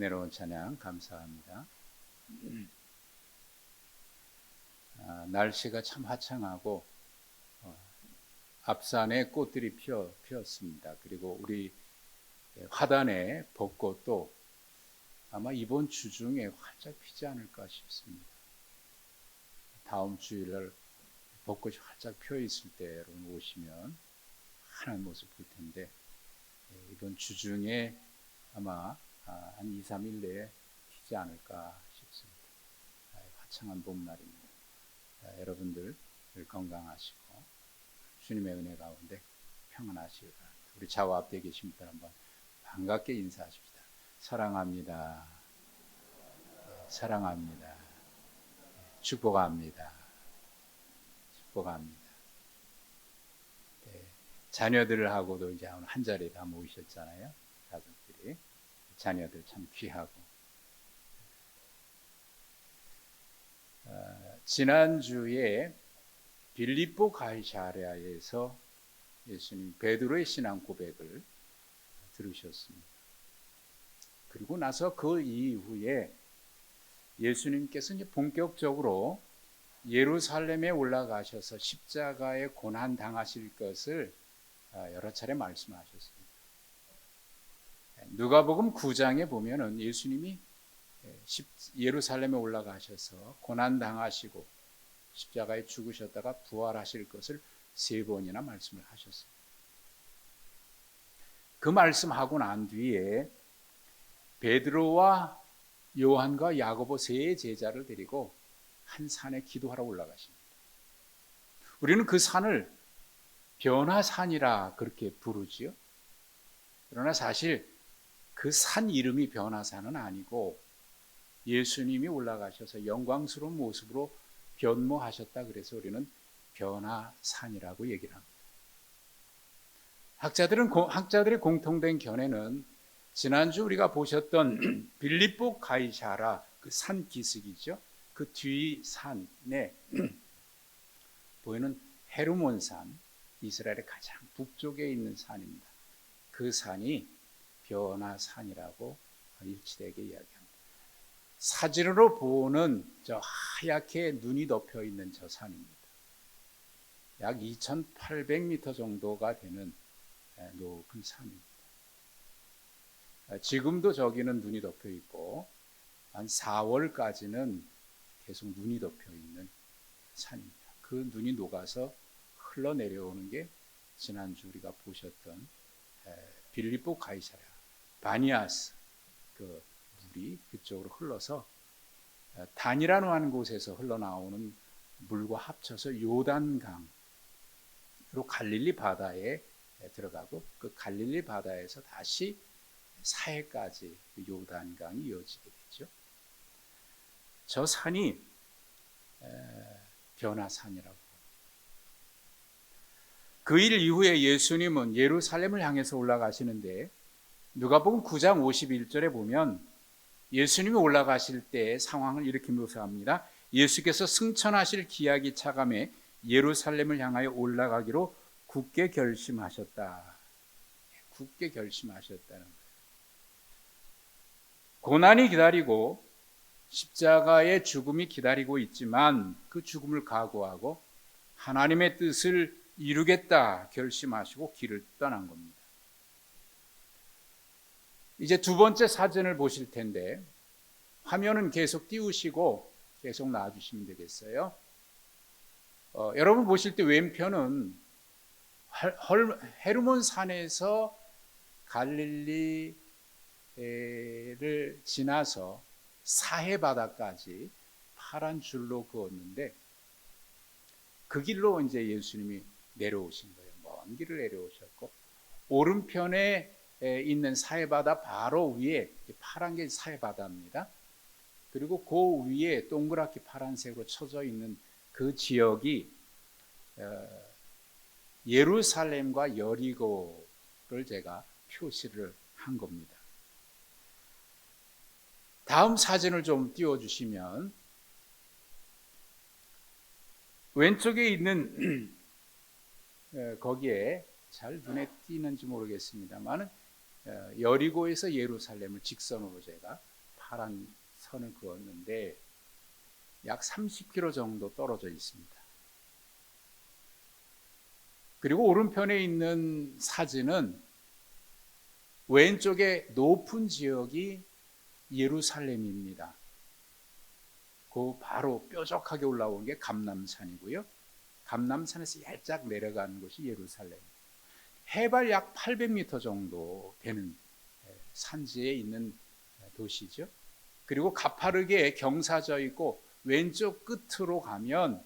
은혜로운 찬양 감사합니다. 날씨가 참 화창하고 앞산에 꽃들이 피었습니다. 그리고 우리 화단에 벚꽃도 아마 이번 주 중에 활짝 피지 않을까 싶습니다. 다음 주일날 벚꽃이 활짝 펴 있을 때 여러분 오시면 환한 모습 볼 텐데 이번 주 중에 아마 한 2, 3일 내에 피지 않을까 싶습니다. 화창한 봄날입니다. 여러분들 건강하시고 주님의 은혜 가운데 평안하시길 바랍니다. 우리 좌우 앞에 계신 분들 한번 반갑게 인사하십시다. 사랑합니다. 사랑합니다. 축복합니다. 축복합니다. 자녀들하고도 이제 한 자리에 다 모이셨잖아요. 가족들이. 자녀들 참 귀하고. 지난주에 빌립보 가이사랴에서 예수님 베드로의 신앙 고백을 들으셨습니다. 그리고 나서 그 이후에 예수님께서 이제 본격적으로 예루살렘에 올라가셔서 십자가에 고난 당하실 것을 여러 차례 말씀하셨습니다. 누가복음 9장에 보면은 예수님이 예루살렘에 올라가셔서 고난 당하시고 십자가에 죽으셨다가 부활하실 것을 3번이나 말씀을 하셨습니다. 그 말씀하고 난 뒤에 베드로와 요한과 야고보 3 제자를 데리고 한 산에 기도하러 올라가십니다. 우리는 그 산을 변화산이라 그렇게 부르지요. 그러나 사실 그 산 이름이 변화산은 아니고 예수님이 올라가셔서 영광스러운 모습으로 변모하셨다 그래서 우리는 변화산이라고 얘기를 합니다. 학자들의 공통된 견해는 지난주 우리가 보셨던 빌립보 가이사라 그 산 기슭이죠. 그 뒤 산에 보이는 헤르몬산, 이스라엘의 가장 북쪽에 있는 산입니다. 그 산이 변화산이라고 일치되게 이야기합니다. 사진으로 보는 저 하얗게 눈이 덮여 있는 저 산입니다. 약 2,800m 정도가 되는 높은 산입니다. 지금도 저기는 눈이 덮여 있고 한 4월까지는 계속 눈이 덮여 있는 산입니다. 그 눈이 녹아서 흘러내려오는 게 지난주 우리가 보셨던 빌립보 가이사랴 바니아스 그 물이 그쪽으로 흘러서 단이라는 한 곳에서 흘러나오는 물과 합쳐서 요단강으로 갈릴리 바다에 들어가고 그 갈릴리 바다에서 다시 사해까지 요단강이 이어지게 되죠. 저 산이 변화산이라고. 그 일 이후에 예수님은 예루살렘을 향해서 올라가시는데 누가복음 9장 51절에 보면 예수님이 올라가실 때의 상황을 이렇게 묘사합니다. 예수께서 승천하실 기약이 차감해 예루살렘을 향하여 올라가기로 굳게 결심하셨다. 굳게 결심하셨다는 거예요. 고난이 기다리고 십자가의 죽음이 기다리고 있지만 그 죽음을 각오하고 하나님의 뜻을 이루겠다 결심하시고 길을 떠난 겁니다. 이제 두 번째 사진을 보실 텐데 화면은 계속 띄우시고 계속 놔주시면 되겠어요. 여러분 보실 때 왼편은 헤르몬 산에서 갈릴리를 지나서 사해 바다까지 파란 줄로 그었는데 그 길로 이제 예수님이 내려오신 거예요. 먼 길을 내려오셨고 오른편에 있는 사해바다 바로 위에 파란 게 사해바다입니다. 그리고 그 위에 동그랗게 파란색으로 쳐져 있는 그 지역이 예루살렘과 여리고를 제가 표시를 한 겁니다. 다음 사진을 좀 띄워주시면 왼쪽에 있는 거기에 잘 눈에 띄는지 모르겠습니다만 여리고에서 예루살렘을 직선으로 제가 파란 선을 그었는데 약 30km 정도 떨어져 있습니다. 그리고 오른편에 있는 사진은 왼쪽에 높은 지역이 예루살렘입니다. 그 바로 뾰족하게 올라오는 게 감람산이고요. 감람산에서 살짝 내려가는 곳이 예루살렘. 해발 약 800m 정도 되는 산지에 있는 도시죠. 그리고 가파르게 경사져 있고 왼쪽 끝으로 가면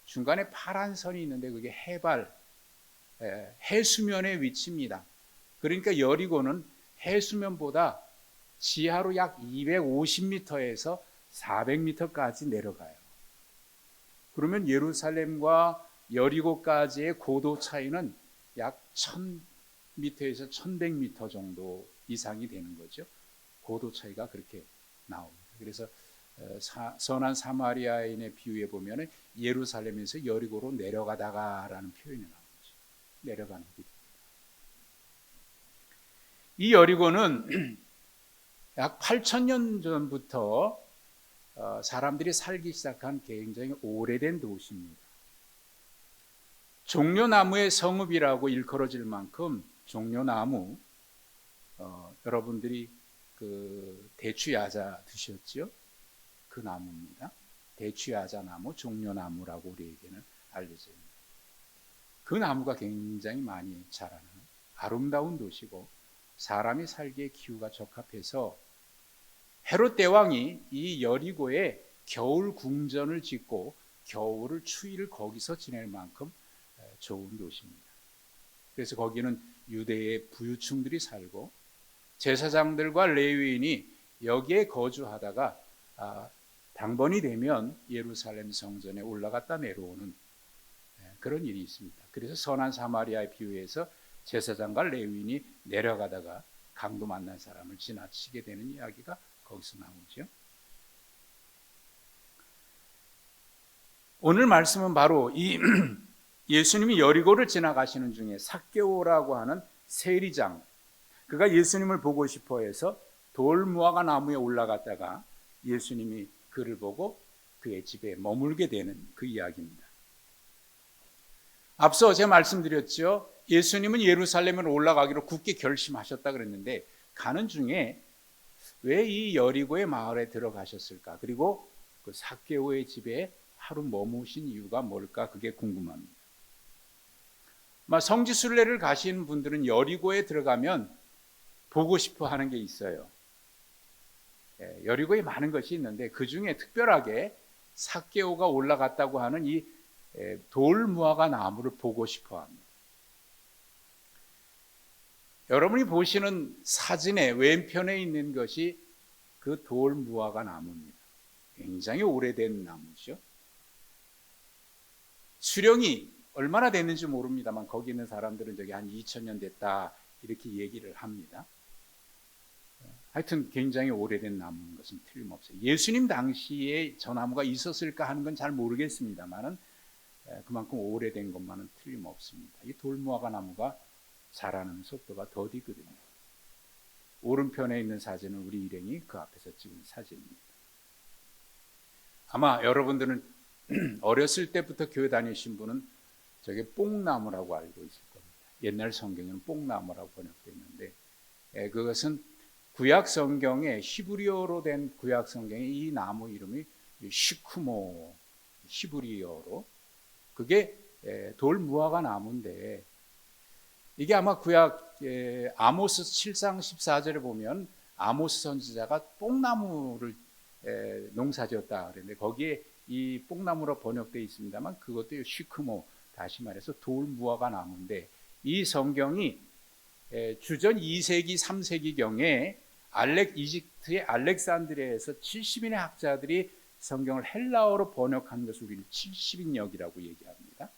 중간에 파란 선이 있는데 그게 해수면의 위치입니다. 그러니까 여리고는 해수면보다 지하로 약 250m에서 400m까지 내려가요. 그러면 예루살렘과 여리고까지의 고도 차이는 약 1000m에서 1100m 정도 이상이 되는 거죠. 고도 차이가 그렇게 나옵니다. 그래서 선한 사마리아인의 비유에 보면 예루살렘에서 여리고로 내려가다가라는 표현이 나오죠. 내려가는 길입니다. 이 여리고는 약 8000년 전부터 사람들이 살기 시작한 굉장히 오래된 도시입니다. 종려나무의 성읍이라고 일컬어질 만큼 종려나무, 여러분들이 그 대추야자 드셨죠? 그 나무입니다. 대추야자 나무, 종려나무라고 우리에게는 알려져 있습니다. 그 나무가 굉장히 많이 자라는 아름다운 도시고 사람이 살기에 기후가 적합해서 헤롯 대왕이 이 여리고에 겨울 궁전을 짓고 겨울을 추위를 거기서 지낼 만큼 좋은 도시입니다. 그래서 거기는 유대의 부유층들이 살고 제사장들과 레위인이 여기에 거주하다가 당번이 되면 예루살렘 성전에 올라갔다 내려오는 그런 일이 있습니다. 그래서 선한 사마리아의 비유에서 제사장과 레위인이 내려가다가 강도 만난 사람을 지나치게 되는 이야기가 거기서 나오죠. 오늘 말씀은 바로 이 예수님이 여리고를 지나가시는 중에 삭개오라고 하는 세리장, 그가 예수님을 보고 싶어 해서 돌무화과 나무에 올라갔다가 예수님이 그를 보고 그의 집에 머물게 되는 그 이야기입니다. 앞서 제가 말씀드렸죠. 예수님은 예루살렘으로 올라가기로 굳게 결심하셨다 그랬는데 가는 중에 왜 이 여리고의 마을에 들어가셨을까? 그리고 그 삭개오의 집에 하루 머무신 이유가 뭘까? 그게 궁금합니다. 성지순례를 가신 분들은 여리고에 들어가면 보고 싶어 하는 게 있어요. 여리고에 많은 것이 있는데 그 중에 특별하게 삭개오가 올라갔다고 하는 이 돌무화과 나무를 보고 싶어 합니다. 여러분이 보시는 사진의 왼편에 있는 것이 그 돌무화과 나무입니다. 굉장히 오래된 나무죠. 수령이 얼마나 됐는지 모릅니다만 거기 있는 사람들은 저기 한 2000년 됐다 이렇게 얘기를 합니다. 하여튼 굉장히 오래된 나무인 것은 틀림없어요. 예수님 당시에 저 나무가 있었을까 하는 건 잘 모르겠습니다만은 그만큼 오래된 것만은 틀림없습니다. 이 돌무화과 나무가 자라는 속도가 더디거든요. 오른편에 있는 사진은 우리 일행이 그 앞에서 찍은 사진입니다. 아마 여러분들은 어렸을 때부터 교회 다니신 분은 저게 뽕나무라고 알고 있을 겁니다. 옛날 성경에는 뽕나무라고 번역되어 있는데 그것은 구약 성경에 히브리어로 된 구약 성경에 이 나무 이름이 시크모, 히브리어로 그게 돌무화과 나무인데 이게 아마 구약 아모스 7장 14절에 보면 아모스 선지자가 뽕나무를 농사지었다 그랬는데 거기에 이 뽕나무로 번역되어 있습니다만 그것도 시크모, 다시 말해서 돌무화과 나무인데 이 성경이 주전 2세기 3세기경에 이집트의 알렉산드리아에서 70인의 학자들이 성경을 헬라어로 번역한 것을 우리는 70인역이라고 얘기합니다.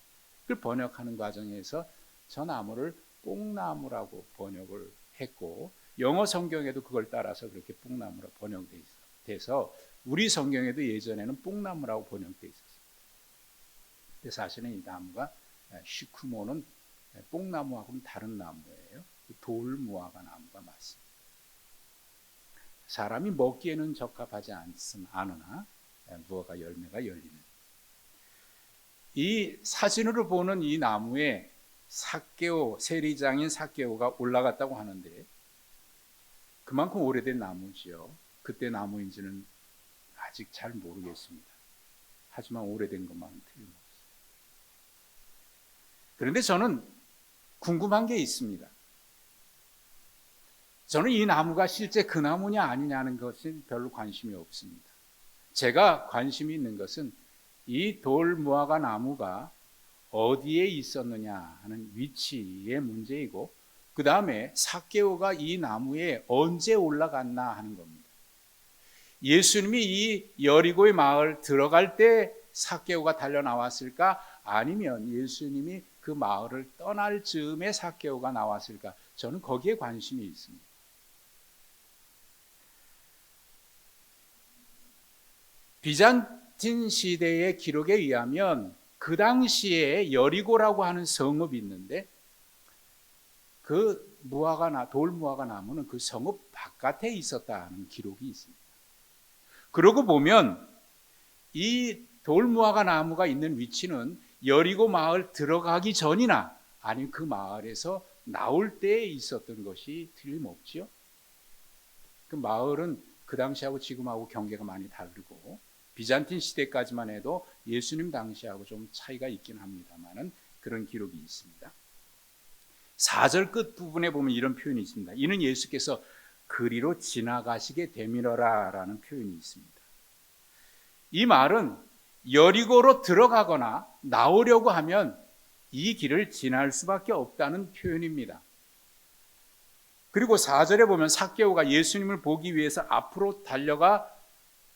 그 번역하는 과정에서 저 나무를 뽕나무라고 번역을 했고 영어 성경에도 그걸 따라서 그렇게 뽕나무로 번역돼서 우리 성경에도 예전에는 뽕나무라고 번역돼 있었습니다. 근데 사실은 이 나무가 시크모는 뽕나무하고는 다른 나무예요. 돌무화과 나무가 맞습니다. 사람이 먹기에는 적합하지 않으나 무화과 열매가 열리는, 이 사진으로 보는 이 나무에 삭개오, 세리장인 삭개오가 올라갔다고 하는데 그만큼 오래된 나무지요. 그때 나무인지는 아직 잘 모르겠습니다. 하지만 오래된 것만은 틀림없어요. 그런데 저는 궁금한 게 있습니다. 저는 이 나무가 실제 그 나무냐 아니냐는 것은 별로 관심이 없습니다. 제가 관심이 있는 것은 이 돌무화과 나무가 어디에 있었느냐 하는 위치의 문제이고, 그 다음에 삭개오가 이 나무에 언제 올라갔나 하는 겁니다. 예수님이 이 여리고의 마을 들어갈 때 삭개오가 달려 나왔을까? 아니면 예수님이 그 마을을 떠날 즈음에 삭개오가 나왔을까? 저는 거기에 관심이 있습니다. 비잔틴 시대의 기록에 의하면 그 당시에 여리고라고 하는 성읍이 있는데 그 돌무화과 나무는 그 성읍 바깥에 있었다는 기록이 있습니다. 그러고 보면 이 돌무화과 나무가 있는 위치는 여리고 마을 들어가기 전이나 아니면 그 마을에서 나올 때에 있었던 것이 틀림없지요. 그 마을은 그 당시하고 지금하고 경계가 많이 다르고 비잔틴 시대까지만 해도 예수님 당시하고 좀 차이가 있긴 합니다만은 그런 기록이 있습니다. 4절 끝부분에 보면 이런 표현이 있습니다. 이는 예수께서 그리로 지나가시게 되밀어라 라는 표현이 있습니다. 이 말은 여리고로 들어가거나 나오려고 하면 이 길을 지날 수밖에 없다는 표현입니다. 그리고 4절에 보면 삭개오가 예수님을 보기 위해서 앞으로 달려가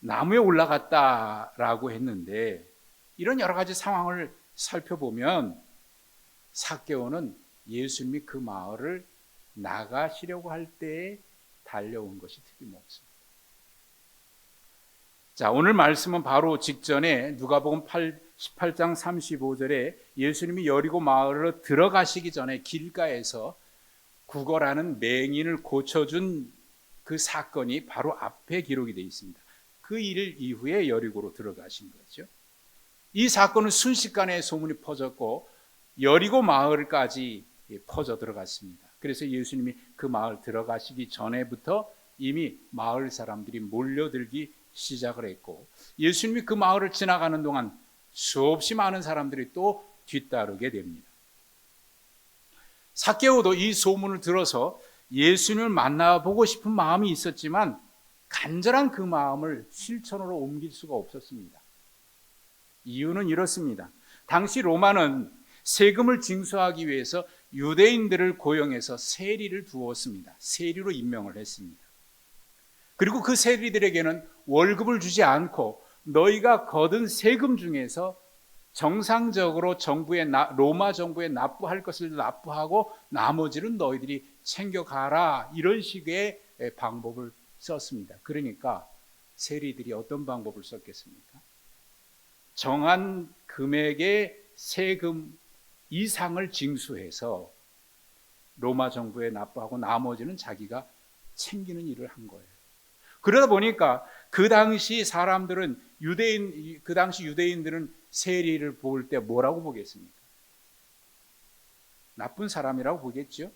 나무에 올라갔다라고 했는데, 이런 여러 가지 상황을 살펴보면 삭개오는 예수님이 그 마을을 나가시려고 할 때에 달려온 것이 틀림없습니다. 자, 오늘 말씀은 바로 직전에 누가복음 18장 35절에 예수님이 여리고 마을로 들어가시기 전에 길가에서 구걸하는 맹인을 고쳐준 그 사건이 바로 앞에 기록이 되어 있습니다. 그 일 이후에 여리고로 들어가신 거죠. 이 사건은 순식간에 소문이 퍼졌고 여리고 마을까지 퍼져 들어갔습니다. 그래서 예수님이 그 마을 들어가시기 전에부터 이미 마을 사람들이 몰려들기 시작을 했고, 예수님이 그 마을을 지나가는 동안 수없이 많은 사람들이 또 뒤따르게 됩니다. 삭개오도 이 소문을 들어서 예수님을 만나보고 싶은 마음이 있었지만 간절한 그 마음을 실천으로 옮길 수가 없었습니다. 이유는 이렇습니다. 당시 로마는 세금을 징수하기 위해서 유대인들을 고용해서 세리를 두었습니다. 세리로 임명을 했습니다. 그리고 그 세리들에게는 월급을 주지 않고 너희가 거둔 세금 중에서 정상적으로 로마 정부에 납부할 것을 납부하고 나머지는 너희들이 챙겨가라, 이런 식의 방법을 썼습니다. 그러니까 세리들이 어떤 방법을 썼겠습니까? 정한 금액의 세금 이상을 징수해서 로마 정부에 납부하고 나머지는 자기가 챙기는 일을 한 거예요. 그러다 보니까 그 당시 유대인들은 세리를 볼 때 뭐라고 보겠습니까? 나쁜 사람이라고 보겠죠.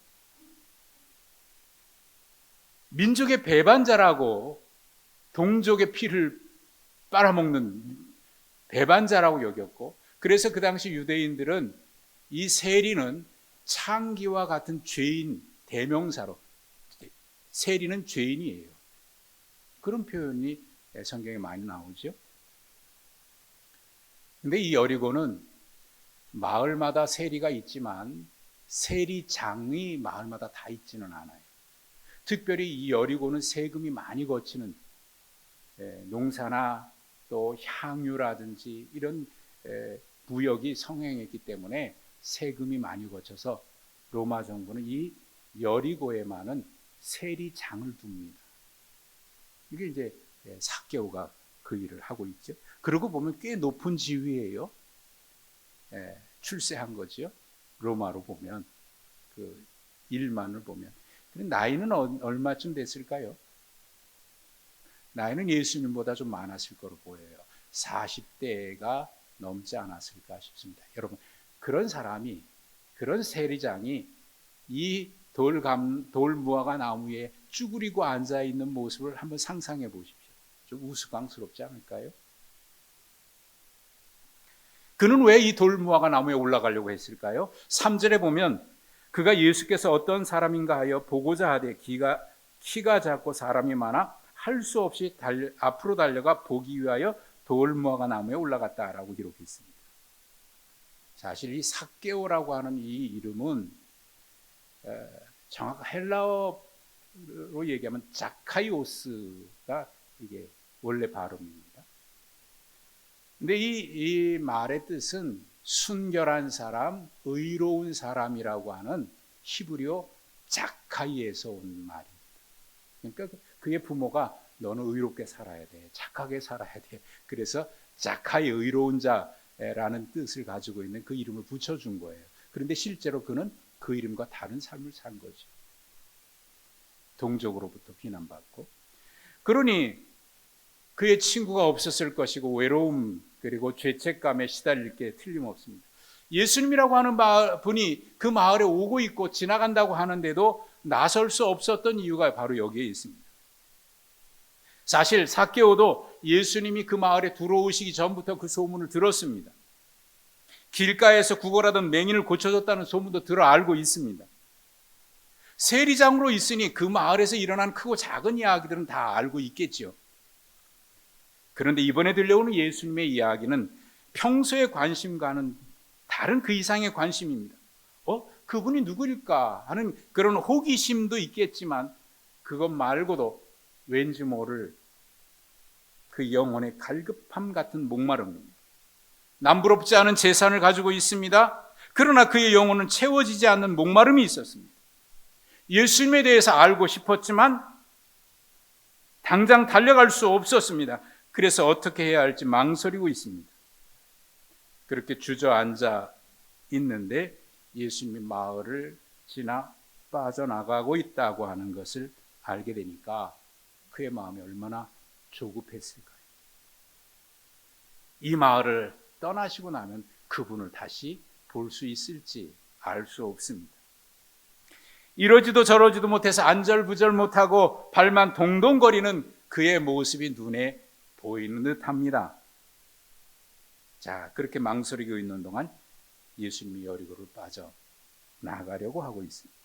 민족의 배반자라고, 동족의 피를 빨아먹는 배반자라고 여겼고, 그래서 그 당시 유대인들은 이 세리는 창기와 같은 죄인, 대명사로, 세리는 죄인이에요, 그런 표현이 성경에 많이 나오죠. 근데 이 여리고는 마을마다 세리가 있지만 세리장이 마을마다 다 있지는 않아요. 특별히 이 여리고는 세금이 많이 거치는, 농사나 또 향유라든지 이런 무역이 성행했기 때문에 세금이 많이 거쳐서 로마 정부는 이 여리고에만은 세리장을 둡니다. 이게 이제 삭개오가 그 일을 하고 있죠. 그러고 보면 꽤 높은 지위예요. 출세한 거죠. 로마로 보면 그 일만을 보면. 나이는 얼마쯤 됐을까요? 나이는 예수님보다 좀 많았을 거로 보여요. 40대가 넘지 않았을까 싶습니다. 여러분, 그런 사람이, 그런 세리장이 이 돌무화과 나무에 쭈그리고 앉아 있는 모습을 한번 상상해 보십시오. 좀 우스꽝스럽지 않을까요? 그는 왜 이 돌무화과 나무에 올라가려고 했을까요? 3절에 보면 그가 예수께서 어떤 사람인가 하여 보고자 하되 키가 작고 사람이 많아 할 수 없이 앞으로 달려가 보기 위하여 돌무화과 나무에 올라갔다라고 기록했습니다. 사실 이 삭개오라고 하는 이 이름은 정확한 헬라어로 얘기하면 자카이오스가 이게 원래 발음입니다. 근데 이 말의 뜻은 순결한 사람, 의로운 사람이라고 하는 히브리어 자카이에서 온 말입니다. 그러니까 그의 부모가 너는 의롭게 살아야 돼, 착하게 살아야 돼. 그래서 자카이, 의로운 자라는 뜻을 가지고 있는 그 이름을 붙여준 거예요. 그런데 실제로 그는 그 이름과 다른 삶을 산 거죠. 동족으로부터 비난받고. 그러니 그의 친구가 없었을 것이고 외로움 그리고 죄책감에 시달릴 게 틀림없습니다. 예수님이라고 하는 분이 그 마을에 오고 있고 지나간다고 하는데도 나설 수 없었던 이유가 바로 여기에 있습니다. 사실 삭개오도 예수님이 그 마을에 들어오시기 전부터 그 소문을 들었습니다. 길가에서 구걸하던 맹인을 고쳐줬다는 소문도 들어 알고 있습니다. 세리장으로 있으니 그 마을에서 일어난 크고 작은 이야기들은 다 알고 있겠죠. 그런데 이번에 들려오는 예수님의 이야기는 평소의 관심과는 다른 그 이상의 관심입니다. 그분이 누구일까 하는 그런 호기심도 있겠지만 그것 말고도 왠지 모를 그 영혼의 갈급함 같은 목마름입니다. 남부럽지 않은 재산을 가지고 있습니다. 그러나 그의 영혼은 채워지지 않는 목마름이 있었습니다. 예수님에 대해서 알고 싶었지만 당장 달려갈 수 없었습니다. 그래서 어떻게 해야 할지 망설이고 있습니다. 그렇게 주저앉아 있는데 예수님이 마을을 지나 빠져나가고 있다고 하는 것을 알게 되니까 그의 마음이 얼마나 조급했을까요? 이 마을을 떠나시고 나면 그분을 다시 볼 수 있을지 알 수 없습니다. 이러지도 저러지도 못해서 안절부절 못하고 발만 동동거리는 그의 모습이 눈에 보이는 듯합니다. 자, 그렇게 망설이고 있는 동안 예수님이 여리고를 빠져 나가려고 하고 있습니다.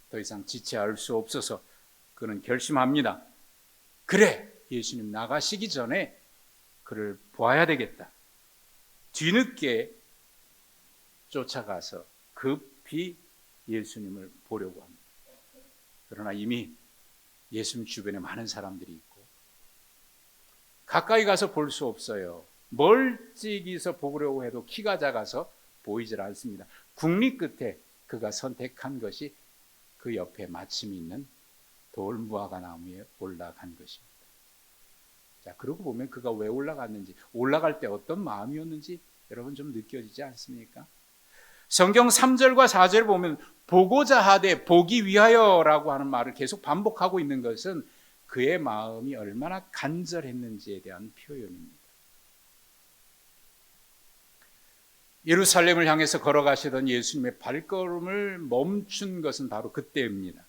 더 이상 지체할 수 없어서 그는 결심합니다. 그래, 예수님 나가시기 전에 그를 보아야 되겠다. 뒤늦게 쫓아가서 급히 예수님을 보려고 합니다. 그러나 이미 예수님 주변에 많은 사람들이 있고 가까이 가서 볼 수 없어요. 멀찍이서 보려고 해도 키가 작아서 보이질 않습니다. 국리 끝에 그가 선택한 것이 그 옆에 마침 있는 돌무화과 나무에 올라간 것입니다. 자, 그러고 보면 그가 왜 올라갔는지, 올라갈 때 어떤 마음이었는지 여러분 좀 느껴지지 않습니까? 성경 3절과 4절 보면 보고자 하되 보기 위하여라고 하는 말을 계속 반복하고 있는 것은 그의 마음이 얼마나 간절했는지에 대한 표현입니다. 예루살렘을 향해서 걸어가시던 예수님의 발걸음을 멈춘 것은 바로 그때입니다.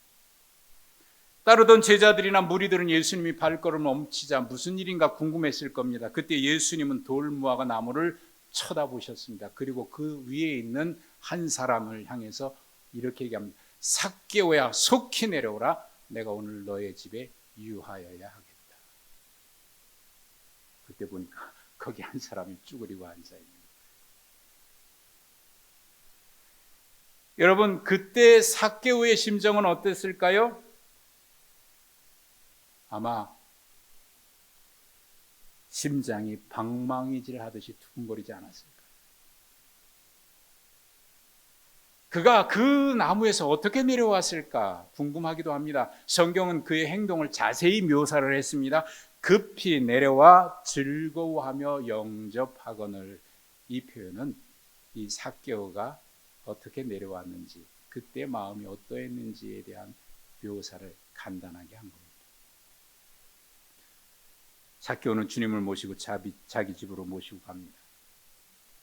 따르던 제자들이나 무리들은 예수님이 발걸음을 멈추자 무슨 일인가 궁금했을 겁니다. 그때 예수님은 돌무화과 나무를 쳐다보셨습니다. 그리고 그 위에 있는 한 사람을 향해서 이렇게 얘기합니다. 삭개오야, 속히 내려오라. 내가 오늘 너의 집에 유하여야 하겠다. 그때 보니까 거기 한 사람이 쭈그리고 앉아 있는 거예요. 여러분, 그때 삭개오의 심정은 어땠을까요? 아마 심장이 방망이질 하듯이 두근거리지 않았을까. 그가 그 나무에서 어떻게 내려왔을까 궁금하기도 합니다. 성경은 그의 행동을 자세히 묘사를 했습니다. 급히 내려와 즐거워하며 영접하거늘. 이 표현은 이 삭개오가 어떻게 내려왔는지, 그때 마음이 어떠했는지에 대한 묘사를 간단하게 한 겁니다. 삭개오는 주님을 모시고 자기 집으로 모시고 갑니다.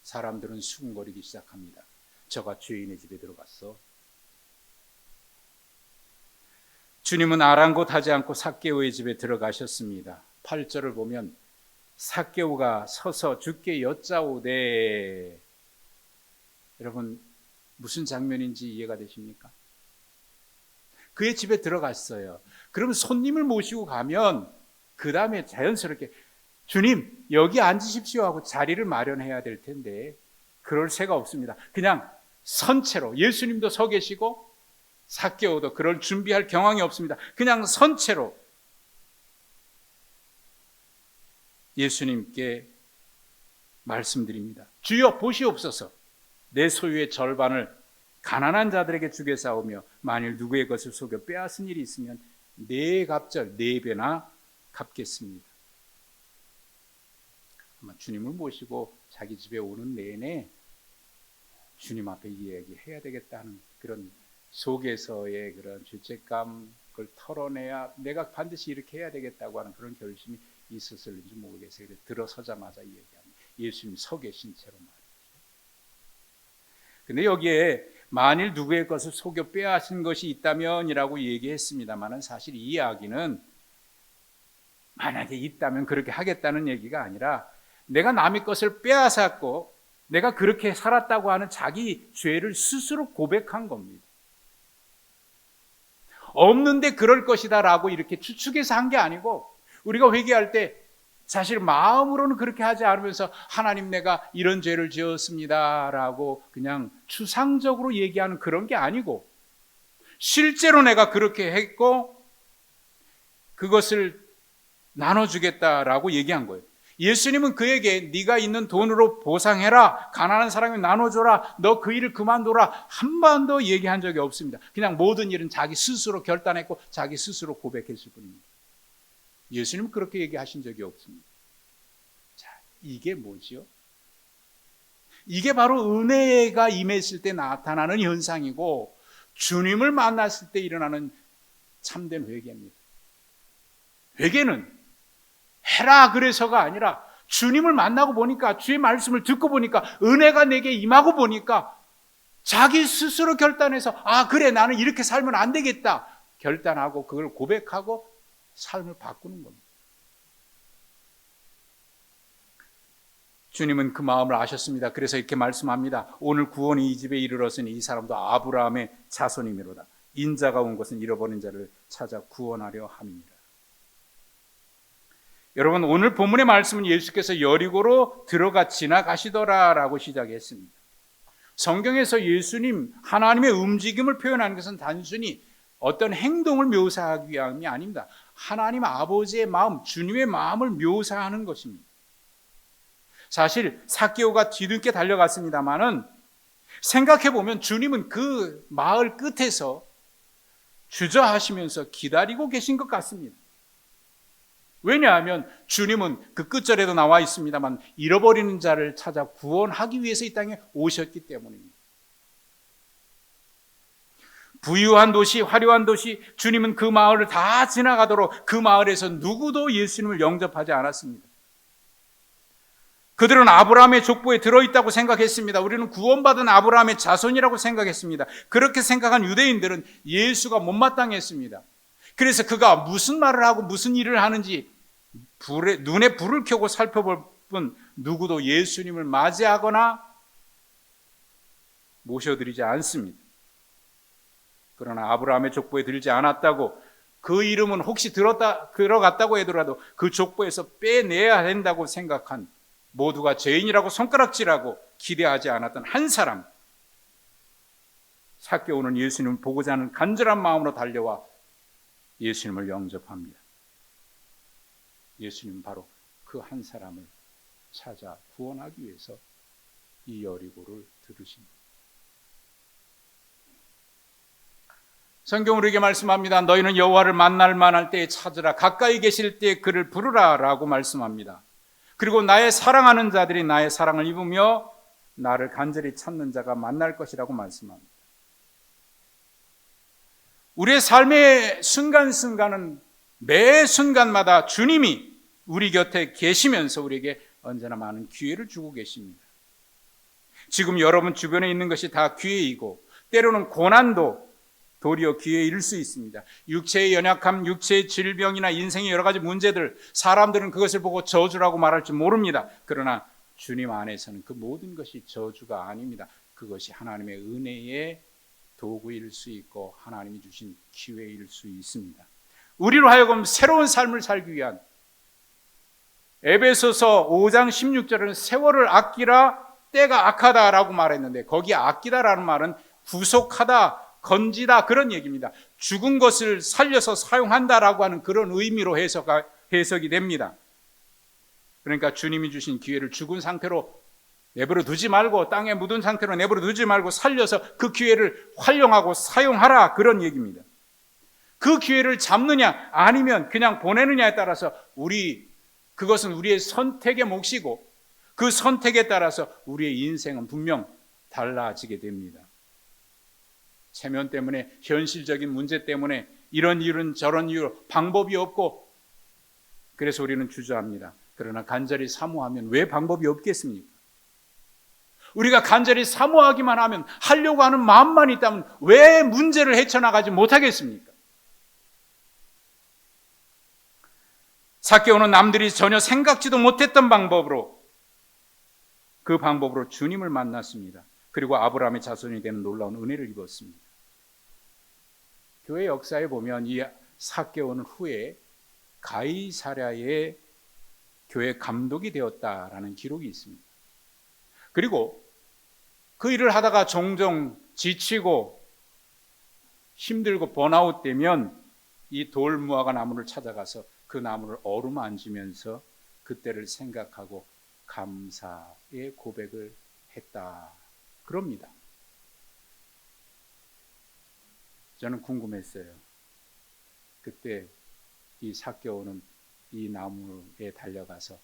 사람들은 수군거리기 시작합니다. 저가 죄인의 집에 들어갔어. 주님은 아랑곳하지 않고 삭개오의 집에 들어가셨습니다. 8절을 보면 삭개오가 서서 주께 여짜오되, 여러분 무슨 장면인지 이해가 되십니까? 그의 집에 들어갔어요. 그러면 손님을 모시고 가면 그 다음에 자연스럽게 주님 여기 앉으십시오 하고 자리를 마련해야 될 텐데 그럴 새가 없습니다. 그냥 선체로, 예수님도 서 계시고 삭개오도 그럴 준비할 경황이 없습니다. 그냥 선체로 예수님께 말씀드립니다. 주여 보시옵소서, 내 소유의 절반을 가난한 자들에게 주겠사오며 만일 누구의 것을 속여 빼앗은 일이 있으면 네 갑절, 네 배나 갚겠습니다. 아마 주님을 모시고 자기 집에 오는 내내 주님 앞에 이 얘기 해야 되겠다는 그런 속에서의 그런 죄책감, 그걸 털어내야 내가 반드시 이렇게 해야 되겠다고 하는 그런 결심이 있었을지 모르겠어요. 들어서자마자 이 얘기합니다. 예수님 서 계신 채로 말이죠. 근데 여기에 만일 누구의 것을 속여 빼앗은 것이 있다면이라고 얘기했습니다만은 사실 이 이야기는 만약에 있다면 그렇게 하겠다는 얘기가 아니라 내가 남의 것을 빼앗았고 내가 그렇게 살았다고 하는 자기 죄를 스스로 고백한 겁니다. 없는데 그럴 것이다 라고 이렇게 추측해서 한 게 아니고, 우리가 회개할 때 사실 마음으로는 그렇게 하지 않으면서 하나님 내가 이런 죄를 지었습니다 라고 그냥 추상적으로 얘기하는 그런 게 아니고, 실제로 내가 그렇게 했고 그것을 나눠주겠다라고 얘기한 거예요. 예수님은 그에게 네가 있는 돈으로 보상해라, 가난한 사람이 나눠줘라, 너 그 일을 그만둬라 한 번도 얘기한 적이 없습니다. 그냥 모든 일은 자기 스스로 결단했고 자기 스스로 고백했을 뿐입니다. 예수님은 그렇게 얘기하신 적이 없습니다. 자, 이게 뭐지요? 이게 바로 은혜가 임했을 때 나타나는 현상이고 주님을 만났을 때 일어나는 참된 회개입니다. 회개는 해라 그래서가 아니라 주님을 만나고 보니까, 주의 말씀을 듣고 보니까, 은혜가 내게 임하고 보니까 자기 스스로 결단해서 아 그래 나는 이렇게 살면 안 되겠다 결단하고 그걸 고백하고 삶을 바꾸는 겁니다. 주님은 그 마음을 아셨습니다. 그래서 이렇게 말씀합니다. 오늘 구원이 이 집에 이르렀으니 이 사람도 아브라함의 자손이미로다. 인자가 온 것은 잃어버린 자를 찾아 구원하려 함이니라. 여러분, 오늘 본문의 말씀은 예수께서 여리고로 들어가 지나가시더라라고 시작했습니다. 성경에서 예수님, 하나님의 움직임을 표현하는 것은 단순히 어떤 행동을 묘사하기 위함이 아닙니다. 하나님 아버지의 마음, 주님의 마음을 묘사하는 것입니다. 사실 삭개오가 뒤늦게 달려갔습니다마는 생각해보면 주님은 그 마을 끝에서 주저하시면서 기다리고 계신 것 같습니다. 왜냐하면 주님은 그 끝절에도 나와 있습니다만 잃어버리는 자를 찾아 구원하기 위해서 이 땅에 오셨기 때문입니다. 부유한 도시, 화려한 도시, 주님은 그 마을을 다 지나가도록 그 마을에서 누구도 예수님을 영접하지 않았습니다. 그들은 아브라함의 족보에 들어있다고 생각했습니다. 우리는 구원받은 아브라함의 자손이라고 생각했습니다. 그렇게 생각한 유대인들은 예수가 못마땅했습니다. 그래서 그가 무슨 말을 하고 무슨 일을 하는지 눈에 불을 켜고 살펴볼 뿐 누구도 예수님을 맞이하거나 모셔드리지 않습니다. 그러나 아브라함의 족보에 들지 않았다고, 그 이름은 혹시 들어갔다고 하더라도 그 족보에서 빼내야 된다고 생각한, 모두가 죄인이라고 손가락질하고 기대하지 않았던 한 사람, 삭개오는 예수님을 보고자 하는 간절한 마음으로 달려와 예수님을 영접합니다. 예수님은 바로 그 한 사람을 찾아 구원하기 위해서 이 여리고를 들으십니다. 성경은 우리에게 말씀합니다. 너희는 여호와를 만날 만할 때에 찾으라, 가까이 계실 때에 그를 부르라 라고 말씀합니다. 그리고 나의 사랑하는 자들이 나의 사랑을 입으며 나를 간절히 찾는 자가 만날 것이라고 말씀합니다. 우리의 삶의 순간순간은 매 순간마다 주님이 우리 곁에 계시면서 우리에게 언제나 많은 기회를 주고 계십니다. 지금 여러분 주변에 있는 것이 다 기회이고 때로는 고난도 도리어 기회일 수 있습니다. 육체의 연약함, 육체의 질병이나 인생의 여러 가지 문제들, 사람들은 그것을 보고 저주라고 말할 줄 모릅니다. 그러나 주님 안에서는 그 모든 것이 저주가 아닙니다. 그것이 하나님의 은혜의 도구일 수 있고 하나님이 주신 기회일 수 있습니다. 우리로 하여금 새로운 삶을 살기 위한, 에베소서 5장 16절은 세월을 아끼라 때가 악하다라고 말했는데 거기 아끼다라는 말은 구속하다, 건지다 그런 얘기입니다. 죽은 것을 살려서 사용한다라고 하는 그런 의미로 해석이 됩니다. 그러니까 주님이 주신 기회를 죽은 상태로 내버려 두지 말고, 땅에 묻은 상태로 내버려 두지 말고 살려서 그 기회를 활용하고 사용하라 그런 얘기입니다. 그 기회를 잡느냐 아니면 그냥 보내느냐에 따라서 그것은 우리의 선택의 몫이고 그 선택에 따라서 우리의 인생은 분명 달라지게 됩니다. 체면 때문에, 현실적인 문제 때문에, 이런 이유는 저런 이유로 방법이 없고 그래서 우리는 주저합니다. 그러나 간절히 사모하면 왜 방법이 없겠습니까? 우리가 간절히 사모하기만 하면, 하려고 하는 마음만 있다면 왜 문제를 헤쳐나가지 못하겠습니까? 삭개오는 남들이 전혀 생각지도 못했던 방법으로, 그 방법으로 주님을 만났습니다. 그리고 아브라함의 자손이 되는 놀라운 은혜를 입었습니다. 교회 역사에 보면 이 삭개오는 후에 가이사랴의 교회 감독이 되었다라는 기록이 있습니다. 그리고 그 일을 하다가 종종 지치고 힘들고 번아웃 되면 이 돌무화과 나무를 찾아가서 그 나무를 어루만지면서 그때를 생각하고 감사의 고백을 했다 그럽니다. 저는 궁금했어요. 그때 이 삭개오는 이 나무에 달려가서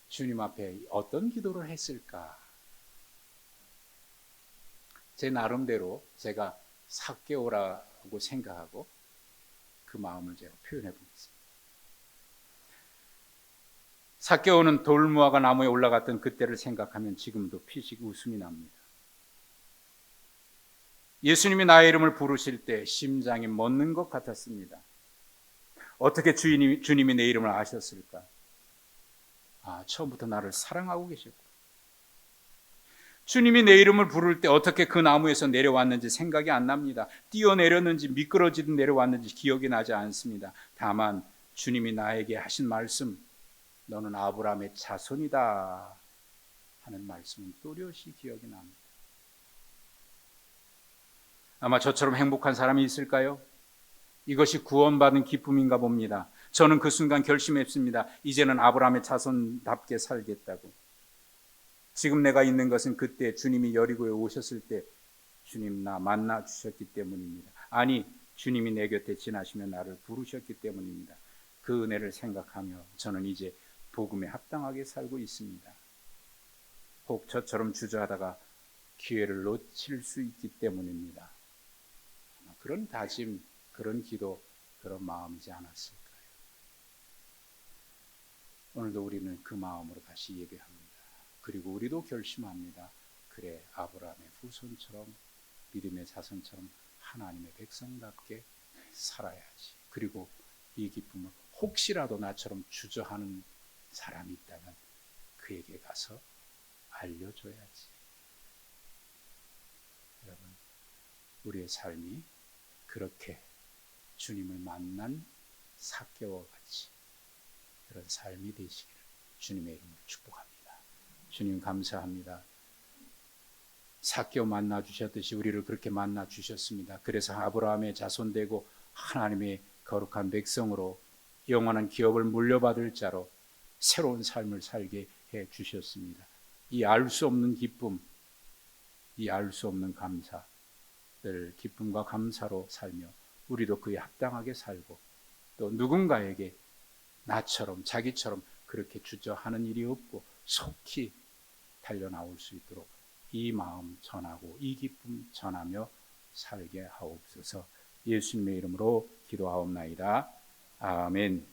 주님 앞에 어떤 기도를 했을까? 제 나름대로 제가 삭개오라고 생각하고 그 마음을 제가 표현해 보겠습니다. 삭개오는 돌무화과 나무에 올라갔던 그때를 생각하면 지금도 피식 웃음이 납니다. 예수님이 나의 이름을 부르실 때 심장이 멎는 것 같았습니다. 어떻게 주님이 내 이름을 아셨을까? 처음부터 나를 사랑하고 계셨고, 주님이 내 이름을 부를 때 어떻게 그 나무에서 내려왔는지 생각이 안 납니다. 뛰어내렸는지 미끄러지듯 내려왔는지 기억이 나지 않습니다. 다만 주님이 나에게 하신 말씀, 너는 아브라함의 자손이다 하는 말씀은 또렷이 기억이 납니다. 아마 저처럼 행복한 사람이 있을까요? 이것이 구원받은 기쁨인가 봅니다. 저는 그 순간 결심했습니다. 이제는 아브라함의 자손답게 살겠다고. 지금 내가 있는 것은 그때 주님이 여리고에 오셨을 때 주님 나 만나 주셨기 때문입니다. 아니, 주님이 내 곁에 지나시며 나를 부르셨기 때문입니다. 그 은혜를 생각하며 저는 이제 복음에 합당하게 살고 있습니다. 혹 저처럼 주저하다가 기회를 놓칠 수 있기 때문입니다. 그런 다짐, 그런 기도, 그런 마음이지 않았을까요? 오늘도 우리는 그 마음으로 다시 예배합니다. 그리고 우리도 결심합니다. 그래, 아브라함의 후손처럼, 믿음의 자손처럼 하나님의 백성답게 살아야지. 그리고 이 기쁨을 혹시라도 나처럼 주저하는 사람이 있다면 그에게 가서 알려줘야지. 여러분, 우리의 삶이 그렇게 주님을 만난 삭개오와 같이 그런 삶이 되시기를 주님의 이름으로 축복합니다. 주님 감사합니다. 삭개오 만나 주셨듯이 우리를 그렇게 만나 주셨습니다. 그래서 아브라함의 자손 되고 하나님의 거룩한 백성으로 영원한 기업을 물려받을 자로 새로운 삶을 살게 해 주셨습니다. 이 알 수 없는 기쁨, 이 알 수 없는 감사, 늘 기쁨과 감사로 살며 우리도 그에 합당하게 살고 또 누군가에게 나처럼 자기처럼 그렇게 주저하는 일이 없고 속히 달려나올 수 있도록 이 마음 전하고 이 기쁨 전하며 살게 하옵소서. 예수님의 이름으로 기도하옵나이다. 아멘.